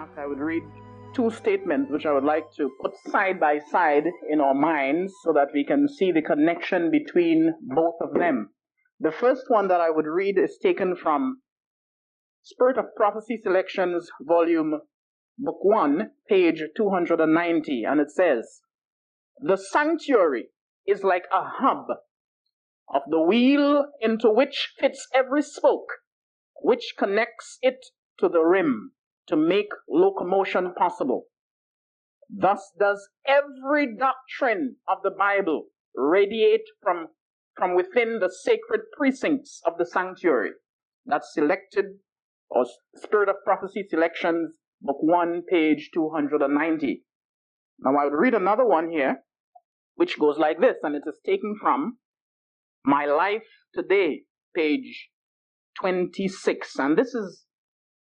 remarks, I would read two statements which I would like to put side by side in our minds so that we can see the connection between both of them. The first one that I would read is taken from Spirit of Prophecy Selections, Volume Book 1, page 290, and it says, "The sanctuary is like a hub of the wheel into which fits every spoke, which connects it to the rim to make locomotion possible. Thus does every doctrine of the Bible radiate from within the sacred precincts of the sanctuary." That's selected, or Spirit of Prophecy Selections, Book 1, page 290. Now I would read another one here, which goes like this, and it is taken from My Life Today, page 26. And this is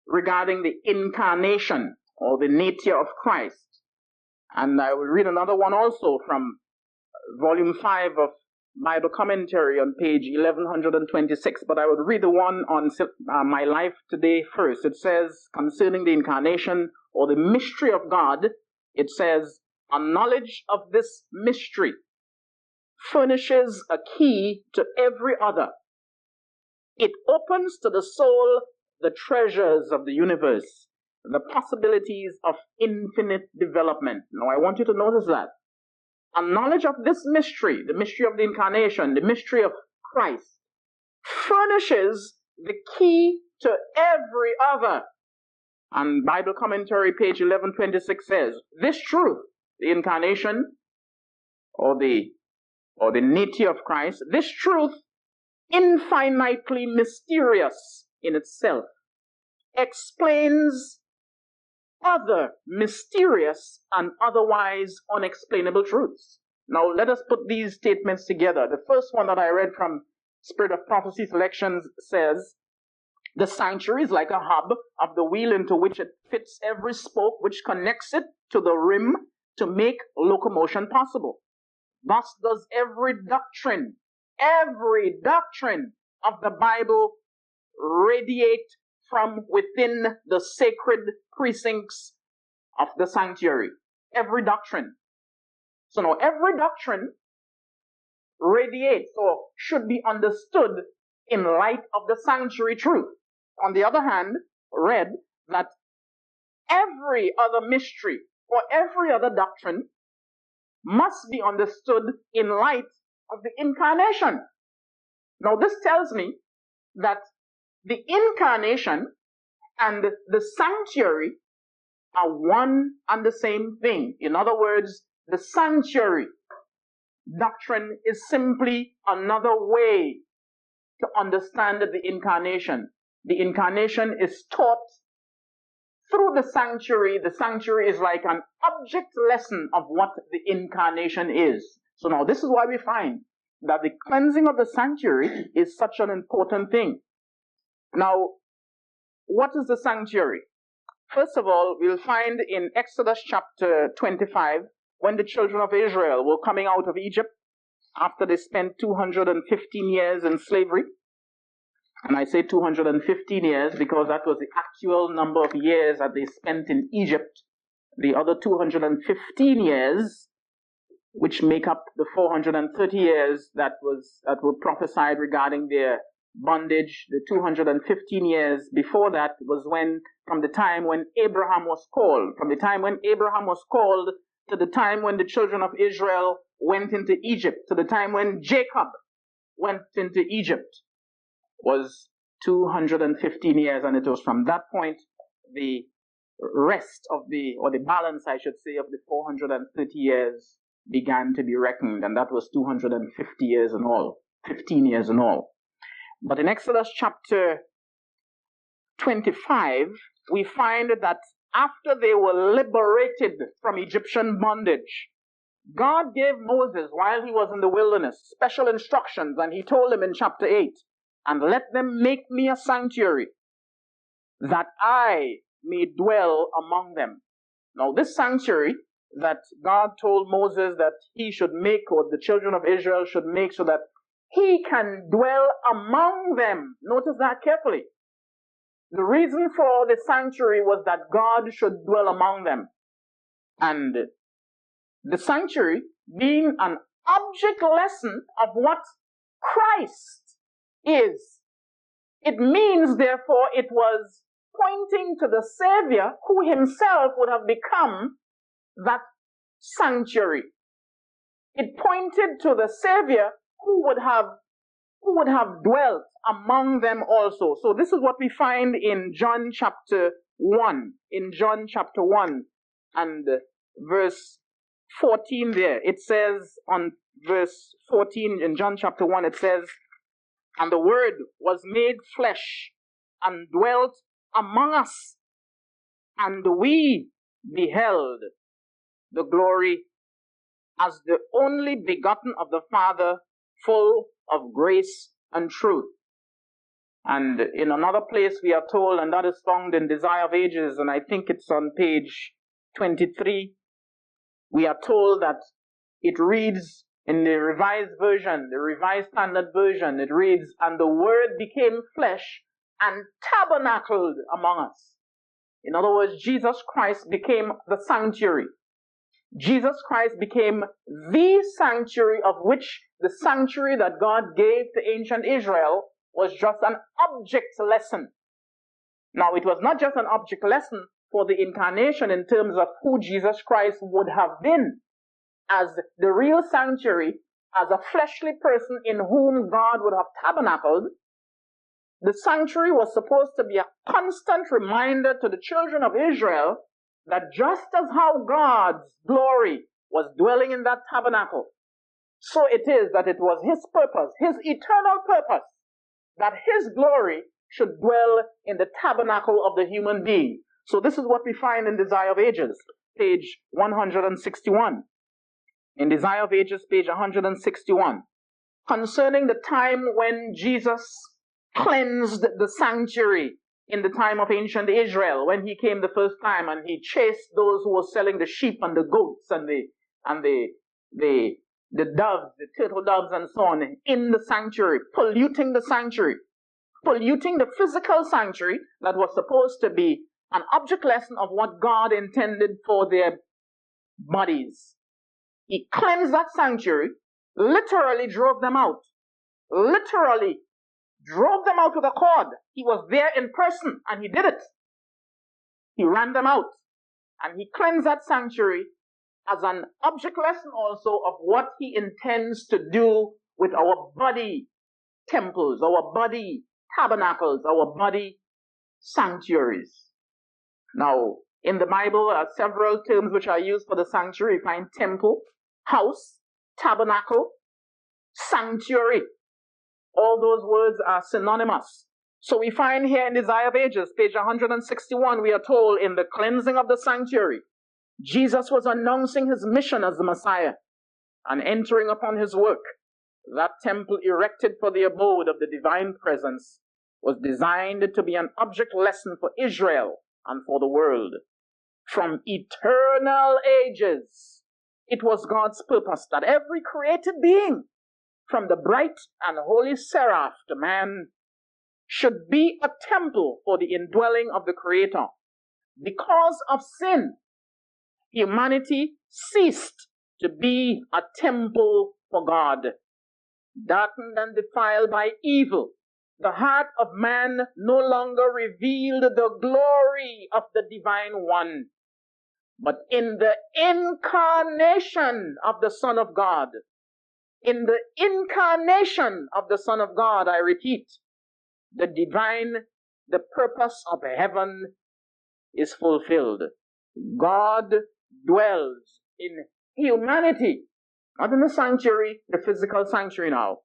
regarding the incarnation or the nature of Christ. And I will read another one also from volume 5 of Bible Commentary on page 1126. But I would read the one on My Life Today first. It says, concerning the incarnation or the mystery of God, it says, "A knowledge of this mystery furnishes a key to every other. It opens to the soul the treasures of the universe, the possibilities of infinite development." Now I want you to notice that. A knowledge of this mystery, the mystery of the incarnation, the mystery of Christ, furnishes the key to every other. And Bible Commentary, page 1126 says, this truth, the incarnation or the nature of Christ, this truth, infinitely mysterious in itself, explains other mysterious and otherwise unexplainable truths. Now let us put these statements together. The first one that I read from Spirit of Prophecy Selections says, "The sanctuary is like a hub of the wheel into which it fits every spoke, which connects it to the rim to make locomotion possible. Thus does every doctrine of the Bible radiate from within the sacred precincts of the sanctuary." Every doctrine. So now every doctrine radiates or should be understood in light of the sanctuary truth. On the other hand, read that every other mystery or every other doctrine must be understood in light of the incarnation. Now this tells me that the incarnation and the sanctuary are one and the same thing. In other words, the sanctuary doctrine is simply another way to understand the incarnation. The incarnation is taught through the sanctuary. The sanctuary is like an object lesson of what the incarnation is. So now this is why we find that the cleansing of the sanctuary is such an important thing. Now, what is the sanctuary? First of all, we'll find in Exodus chapter 25, when the children of Israel were coming out of Egypt after they spent 215 years in slavery. And I say 215 years because that was the actual number of years that they spent in Egypt. The other 215 years, which make up the 430 years that were prophesied regarding their bondage, the 215 years before that was from the time when Abraham was called, to the time when the children of Israel went into Egypt, to the time when Jacob went into Egypt, was 215 years, and it was from that point the rest of the balance, I should say, of the 430 years began to be reckoned, and that was 250 years in all, 15 years in all. But in Exodus chapter 25, we find that after they were liberated from Egyptian bondage, God gave Moses, while he was in the wilderness, special instructions, and he told him in chapter 8, "And let them make me a sanctuary, that I may dwell among them." Now this sanctuary that God told Moses that he should make, or the children of Israel should make, so that he can dwell among them. Notice that carefully. The reason for the sanctuary was that God should dwell among them. And the sanctuary being an object lesson of what Christ is. It means, therefore, it was pointing to the Savior who himself would have become that sanctuary. It pointed to the Savior who would have dwelt among them also. So this is what we find in John chapter 1. In John chapter 1 and verse 14 there. It says on verse 14 in John chapter 1, it says, "And the Word was made flesh and dwelt among us, and we beheld the glory as the only begotten of the Father, full of grace and truth." And in another place we are told, and that is found in Desire of Ages, and I think it's on page 23, we are told that it reads in the Revised Version, the Revised Standard Version, it reads, "And the Word became flesh and tabernacled among us." In other words, Jesus Christ became the sanctuary. Jesus Christ became the sanctuary, of which the sanctuary that God gave to ancient Israel was just an object lesson. Now, it was not just an object lesson for the incarnation in terms of who Jesus Christ would have been as the real sanctuary, as a fleshly person in whom God would have tabernacled. The sanctuary was supposed to be a constant reminder to the children of Israel that just as how God's glory was dwelling in that tabernacle, so it is that it was his purpose, his eternal purpose, that his glory should dwell in the tabernacle of the human being. So this is what we find in Desire of Ages, page 161. In Desire of Ages, page 161, concerning the time when Jesus cleansed the sanctuary in the time of ancient Israel, when he came the first time and he chased those who were selling the sheep and the goats and the doves, the turtle doves and so on, in the sanctuary, polluting the sanctuary, polluting the physical sanctuary that was supposed to be an object lesson of what God intended for their bodies. He cleansed that sanctuary, literally drove them out, literally drove them out with a cord. He was there in person and he did it. He ran them out and he cleansed that sanctuary as an object lesson also of what he intends to do with our body temples, our body tabernacles, our body sanctuaries. Now, in the Bible, several terms which are used for the sanctuary. You find temple, house, tabernacle, sanctuary. All those words are synonymous. So we find here in Desire of Ages, page 161, we are told in the cleansing of the sanctuary, Jesus was announcing his mission as the Messiah and entering upon his work. That temple erected for the abode of the divine presence was designed to be an object lesson for Israel and for the world. From eternal ages, it was God's purpose that every created being, from the bright and holy seraph to man, should be a temple for the indwelling of the Creator. Because of sin, humanity ceased to be a temple for God. Darkened and defiled by evil, the heart of man no longer revealed the glory of the Divine One. But in the incarnation of the Son of God, in the incarnation of the Son of God, I repeat, the purpose of heaven is fulfilled. God dwells in humanity, not in the sanctuary, the physical sanctuary now.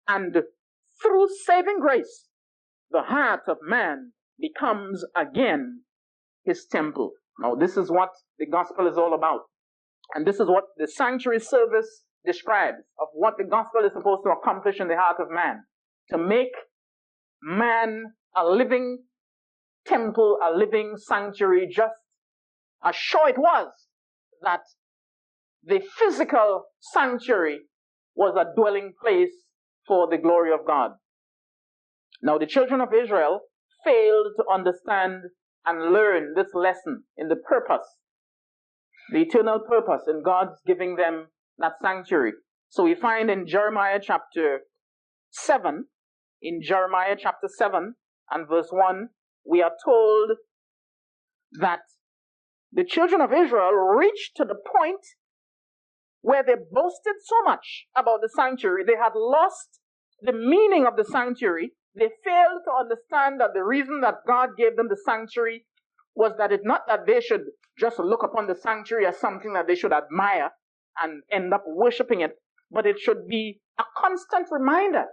And through saving grace, the heart of man becomes again his temple. Now, this is what the gospel is all about. And this is what the sanctuary service describes of what the gospel is supposed to accomplish in the heart of man. To make man a living temple, a living sanctuary, just as sure it was that the physical sanctuary was a dwelling place for the glory of God. Now, the children of Israel failed to understand and learn this lesson in the purpose, the eternal purpose in God's giving them that sanctuary. So we find in Jeremiah chapter 7, and verse 1, we are told that the children of Israel reached to the point where they boasted so much about the sanctuary, they had lost the meaning of the sanctuary. They failed to understand that the reason that God gave them the sanctuary was that it's not that they should just look upon the sanctuary as something that they should admire and end up worshiping it, but it should be a constant reminder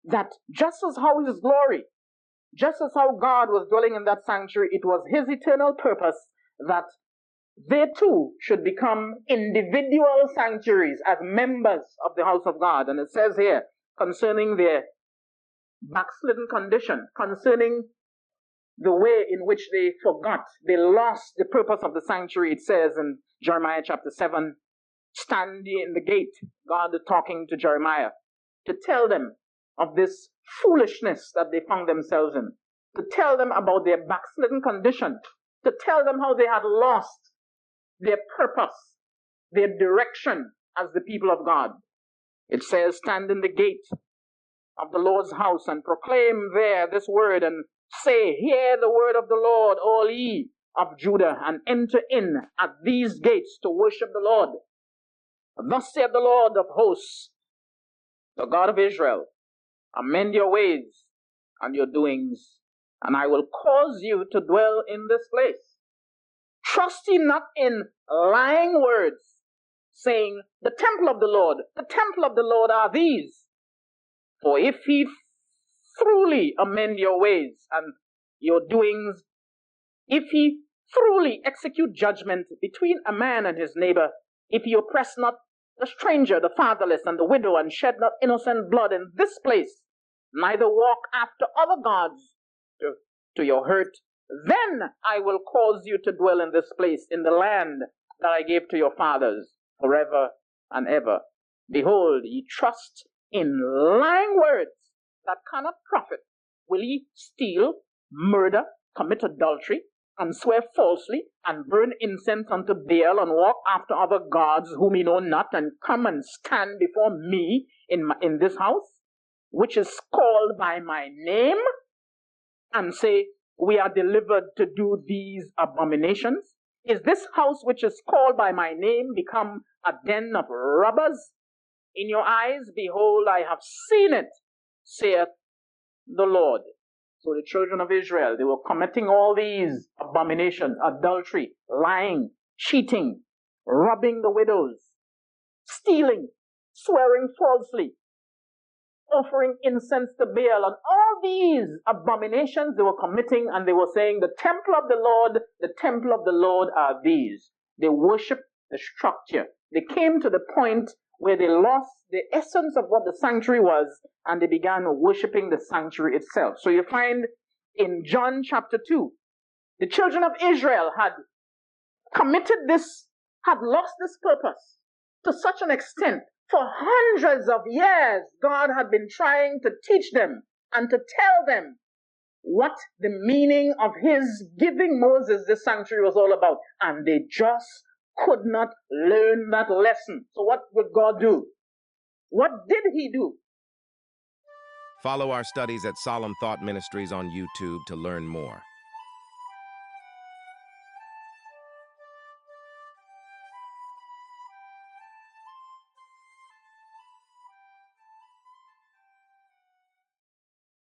that just as how His glory, just as how God was dwelling in that sanctuary, it was His eternal purpose that they too should become individual sanctuaries as members of the house of God. And it says here concerning their backslidden condition, concerning the way in which they forgot, they lost the purpose of the sanctuary. It says in Jeremiah chapter 7, stand ye in the gate, God talking to Jeremiah, to tell them of this foolishness that they found themselves in, to tell them about their backslidden condition, to tell them how they had lost their purpose, their direction as the people of God. It says, stand in the gate of the Lord's house and proclaim there this word and say, hear the word of the Lord, all ye of Judah, and enter in at these gates to worship the Lord. Thus saith the Lord of hosts, the God of Israel, amend your ways and your doings, and I will cause you to dwell in this place. Trust ye not in lying words, saying, the temple of the Lord are these. For if ye truly amend your ways and your doings, if ye truly execute judgment between a man and his neighbor, if ye oppress not the stranger, the fatherless, and the widow, and shed not innocent blood in this place, neither walk after other gods to your hurt, then I will cause you to dwell in this place, in the land that I gave to your fathers forever and ever. Behold, ye trust in lying words that cannot profit. Will ye steal, murder, commit adultery, and swear falsely, and burn incense unto Baal, and walk after other gods whom ye know not, and come and stand before me in this house, which is called by my name, and say, we are delivered to do these abominations? Is this house which is called by my name become a den of robbers in your eyes? Behold, I have seen it, saith the Lord. So the children of Israel, they were committing all these abominations, adultery, lying, cheating, robbing the widows, stealing, swearing falsely, offering incense to Baal, and all these abominations they were committing, and they were saying, the temple of the Lord are these. They worshiped the structure. They came to the point where they lost the essence of what the sanctuary was, and they began worshiping the sanctuary itself. So you find in John chapter 2, the children of Israel had committed this, had lost this purpose to such an extent. For hundreds of years, God had been trying to teach them and to tell them what the meaning of His giving Moses this sanctuary was all about. And they just could not learn that lesson. So what would God do? What did He do? Follow our studies at Solemn Thought Ministries on YouTube to learn more.